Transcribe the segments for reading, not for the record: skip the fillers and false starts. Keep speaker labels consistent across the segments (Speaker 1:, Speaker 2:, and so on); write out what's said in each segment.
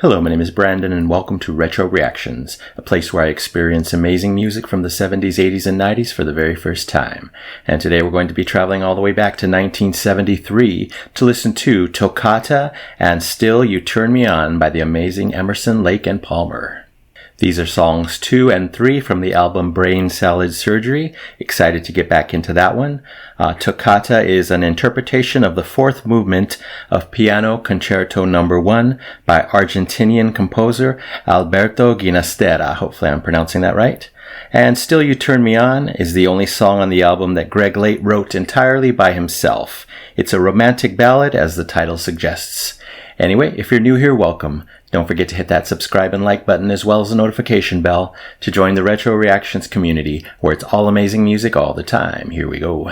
Speaker 1: Hello, my name is Brandon and welcome to Retro Reactions, a place where I experience amazing music from the 70s, 80s, and 90s for the very first time. And today we're going to be traveling all the way back to 1973 to listen to Toccata and Still You Turn Me On by the amazing Emerson, Lake and Palmer. These are songs 2 and 3 from the album Brain Salad Surgery. Excited to get back into that one. Toccata is an interpretation of the fourth movement of Piano Concerto No. 1 by Argentinian composer Alberto Ginastera. Hopefully I'm pronouncing that right. And Still You Turn Me On is the only song on the album that Greg Late wrote entirely by himself. It's a romantic ballad, as the title suggests. Anyway, if you're new here, welcome. Don't forget to hit that subscribe and like button as well as the notification bell to join the Retro Reactions community where it's all amazing music all the time. Here we go.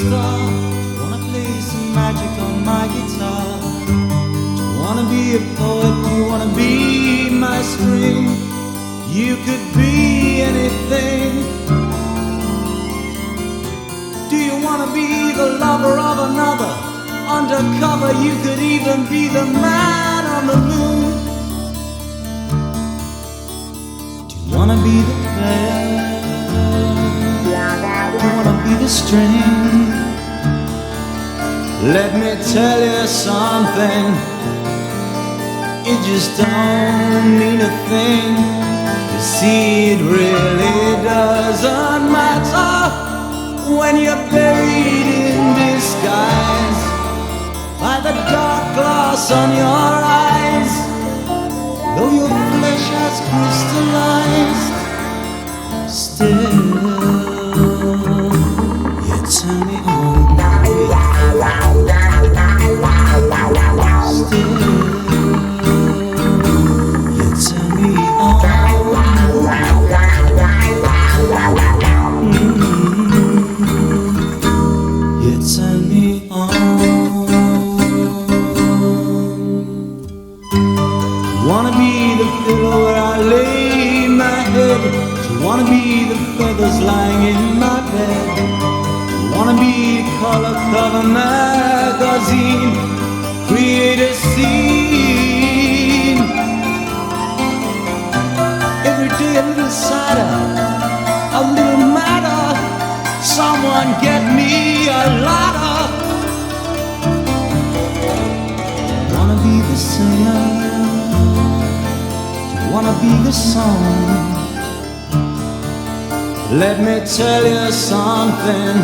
Speaker 2: star? Do you wanna play some magic on my guitar? Do you wanna be a poet? Do you wanna be my string? You could be anything. Do you wanna be the lover of another? Undercover, you could even be the man on the moon. Do you wanna be the player? Do you wanna be the string? Let me tell you something, it just don't mean a thing. You see, it really doesn't matter when you're buried in disguise by the dark glass on your eyes. Though your flesh has crystallized, still you turn me on. Still you turn me on. You turn me on. Wanna be the pillow where I lay my head? Do you wanna be the feathers lying in my bed? Do you wanna be color cover magazine? Create a scene. Every day a little sadder, a little madder. Someone get me a ladder. Wanna be the singer? Wanna be the song? Let me tell you something,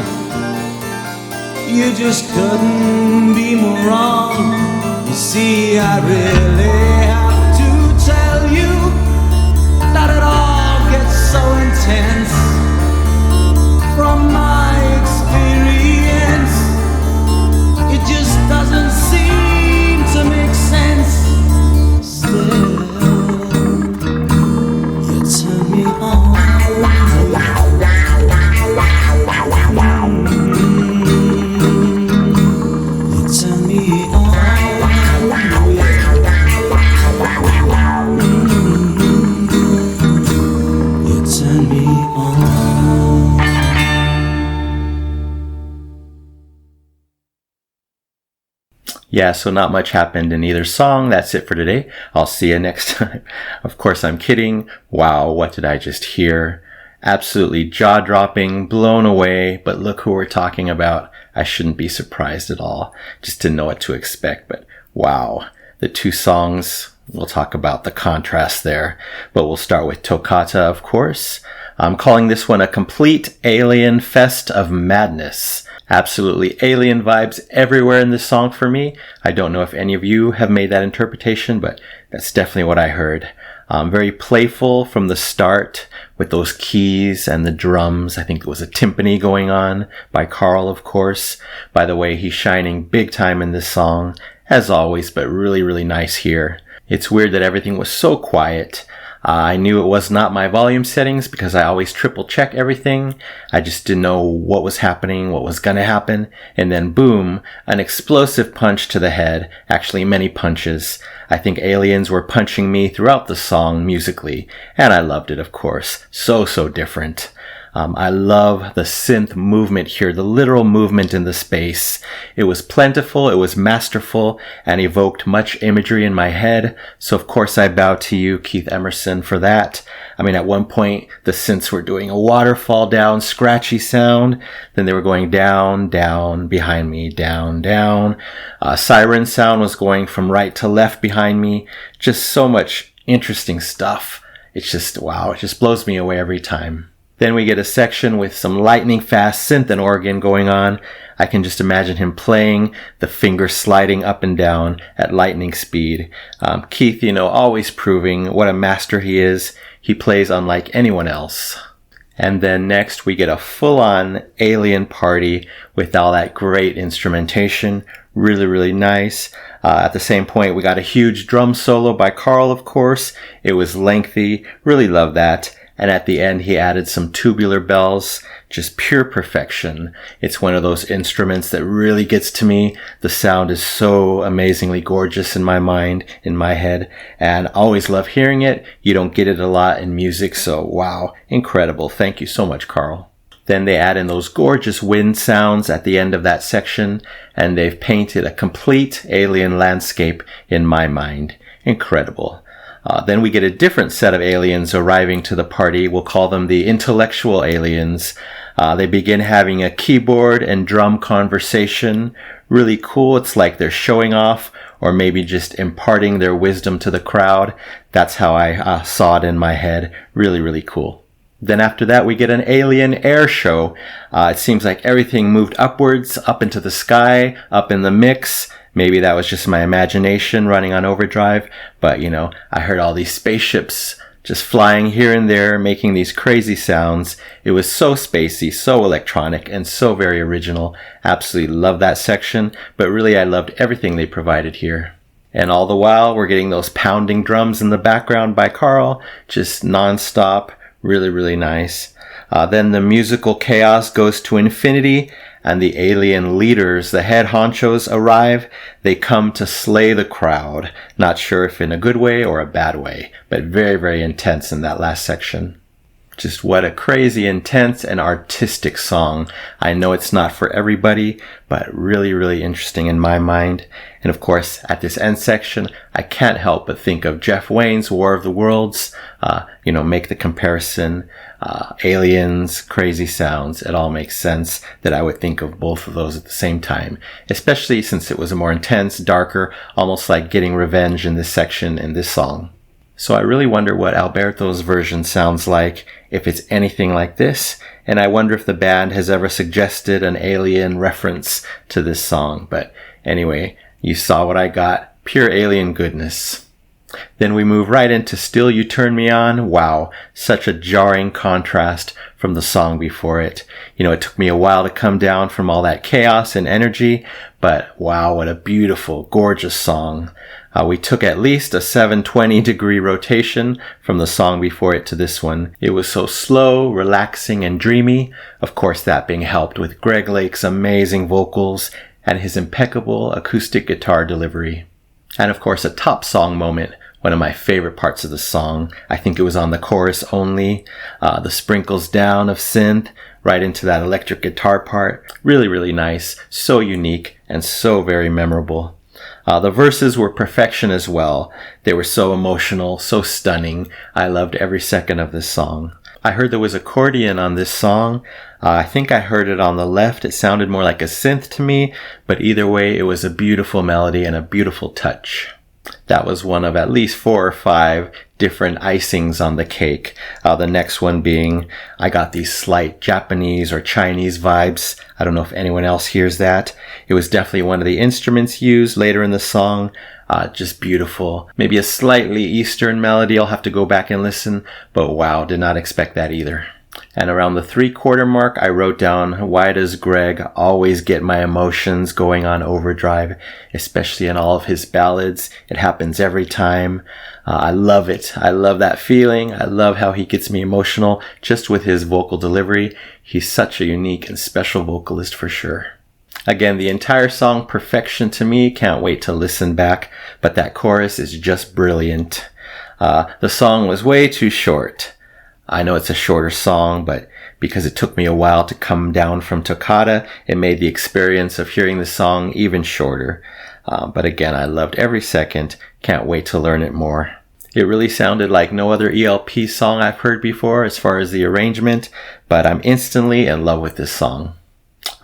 Speaker 2: you just couldn't be more wrong. You see, I really have to tell you that it all gets so intense. From my experience, it just doesn't seem to make sense. Still turn me on. You turn me on. You turn me on.
Speaker 1: Yeah, so not much happened in either song. That's it for today. I'll see you next time. Of course, I'm kidding. Wow, what did I just hear? Absolutely jaw-dropping, blown away, but look who we're talking about. I shouldn't be surprised at all, just to know what to expect, but wow. The two songs, we'll talk about the contrast there, but we'll start with Toccata, of course. I'm calling this one a complete alien fest of madness. Absolutely alien vibes everywhere in this song for me. I don't know if any of you have made that interpretation, but that's definitely what I heard. Very playful from the start with those keys and the drums. I think it was a timpani going on by Carl, of course. By the way, he's shining big time in this song, as always, but really, really nice here. It's weird that everything was so quiet. I knew it was not my volume settings because I always triple check everything. I just didn't know what was happening, what was gonna happen. And then boom, an explosive punch to the head. Actually, many punches. I think aliens were punching me throughout the song musically. And I loved it, of course. So different. I love the synth movement here, the literal movement in the space. It was plentiful, it was masterful, and evoked much imagery in my head. So of course I bow to you, Keith Emerson, for that. I mean, at one point, the synths were doing a waterfall down, scratchy sound. Then they were going down, down, behind me, down, down. Siren sound was going from right to left behind me. Just so much interesting stuff. It's just, wow, it just blows me away every time. Then we get a section with some lightning fast synth and organ going on. I can just imagine him playing, the fingers sliding up and down at lightning speed. Keith, always proving what a master he is. He plays unlike anyone else. And then next we get a full-on alien party with all that great instrumentation. Really, really nice. At the same point, we got a huge drum solo by Carl, of course. It was lengthy. Really love that. And at the end, he added some tubular bells, just pure perfection. It's one of those instruments that really gets to me. The sound is so amazingly gorgeous in my mind, in my head, and I always love hearing it. You don't get it a lot in music, so wow, incredible. Thank you so much, Carl. Then they add in those gorgeous wind sounds at the end of that section, and they've painted a complete alien landscape in my mind. Incredible. Then we get a different set of aliens arriving to the party. We'll call them the intellectual aliens. They begin having a keyboard and drum conversation. Really cool. It's like they're showing off or maybe just imparting their wisdom to the crowd. That's how I saw it in my head. Really, really cool. Then after that, we get an alien air show. It seems like everything moved upwards, up into the sky, up in the mix. Maybe that was just my imagination running on overdrive, but I heard all these spaceships just flying here and there, making these crazy sounds. It was so spacey, so electronic, and so very original. Absolutely love that section, but really I loved everything they provided here. And all the while, we're getting those pounding drums in the background by Carl, just non-stop. Really, really nice. Then the musical chaos goes to infinity, and the alien leaders, the head honchos, arrive. They come to slay the crowd. Not sure if in a good way or a bad way, but very, very intense in that last section. Just what a crazy, intense, and artistic song. I know it's not for everybody, but really, really interesting in my mind. And of course, at this end section, I can't help but think of Jeff Wayne's War of the Worlds. Make the comparison. Aliens, crazy sounds. It all makes sense that I would think of both of those at the same time, especially since it was a more intense, darker, almost like getting revenge in this section in this song. So I really wonder what Alberto's version sounds like, if it's anything like this, and I wonder if the band has ever suggested an alien reference to this song. But anyway, you saw what I got. Pure alien goodness. Then we move right into Still You Turn Me On. Wow, such a jarring contrast from the song before it. It took me a while to come down from all that chaos and energy, but wow, what a beautiful, gorgeous song. We took at least a 720-degree rotation from the song before it to this one. It was so slow, relaxing, and dreamy. Of course, that being helped with Greg Lake's amazing vocals and his impeccable acoustic guitar delivery. And of course, a top song moment, one of my favorite parts of the song. I think it was on the chorus only. The sprinkles down of synth right into that electric guitar part. Really, really nice. So unique and so very memorable. The verses were perfection as well. They were so emotional, so stunning. I loved every second of this song. I heard there was accordion on this song. I think I heard it on the left. It sounded more like a synth to me, but either way, it was a beautiful melody and a beautiful touch. That was one of at least 4 or 5 different icings on the cake. The next one being, I got these slight Japanese or Chinese vibes. I don't know if anyone else hears that. It was definitely one of the instruments used later in the song. Just beautiful. Maybe a slightly Eastern melody. I'll have to go back and listen, but wow, did not expect that either. And around the 3/4 mark, I wrote down, why does Greg always get my emotions going on overdrive, especially in all of his ballads? It happens every time. I love it. I love that feeling. I love how he gets me emotional just with his vocal delivery. He's such a unique and special vocalist for sure. Again, the entire song, perfection to me. Can't wait to listen back, but that chorus is just brilliant. The song was way too short. I know it's a shorter song, but because it took me a while to come down from Toccata, it made the experience of hearing the song even shorter. But again, I loved every second. Can't wait to learn it more. It really sounded like no other ELP song I've heard before as far as the arrangement, but I'm instantly in love with this song.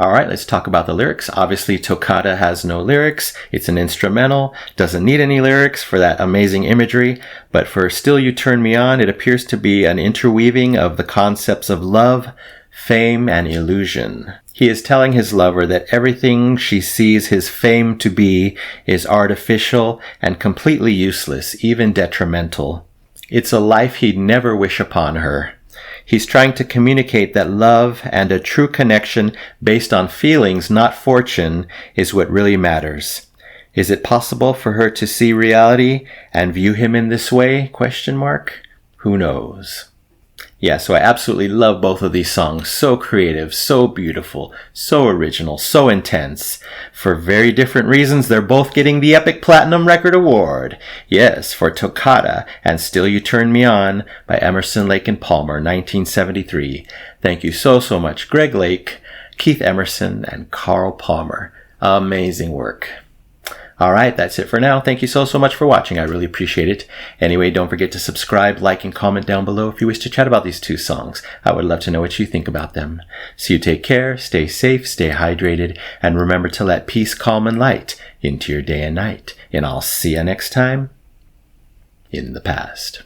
Speaker 1: Alright, let's talk about the lyrics. Obviously, Toccata has no lyrics. It's an instrumental. Doesn't need any lyrics for that amazing imagery. But for Still You Turn Me On, it appears to be an interweaving of the concepts of love, fame, and illusion. He is telling his lover that everything she sees his fame to be is artificial and completely useless, even detrimental. It's a life he'd never wish upon her. He's trying to communicate that love and a true connection based on feelings, not fortune, is what really matters. Is it possible for her to see reality and view him in this way? ? Who knows? Yeah, so I absolutely love both of these songs. So creative, so beautiful, so original, so intense. For very different reasons, they're both getting the Epic Platinum Record Award. Yes, for Toccata and Still You Turn Me On by Emerson, Lake and Palmer, 1973. Thank you so much, Greg Lake, Keith Emerson, and Carl Palmer. Amazing work. Alright, that's it for now. Thank you so much for watching. I really appreciate it. Anyway, don't forget to subscribe, like, and comment down below if you wish to chat about these two songs. I would love to know what you think about them. So you take care, stay safe, stay hydrated, and remember to let peace, calm, and light into your day and night. And I'll see you next time in the past.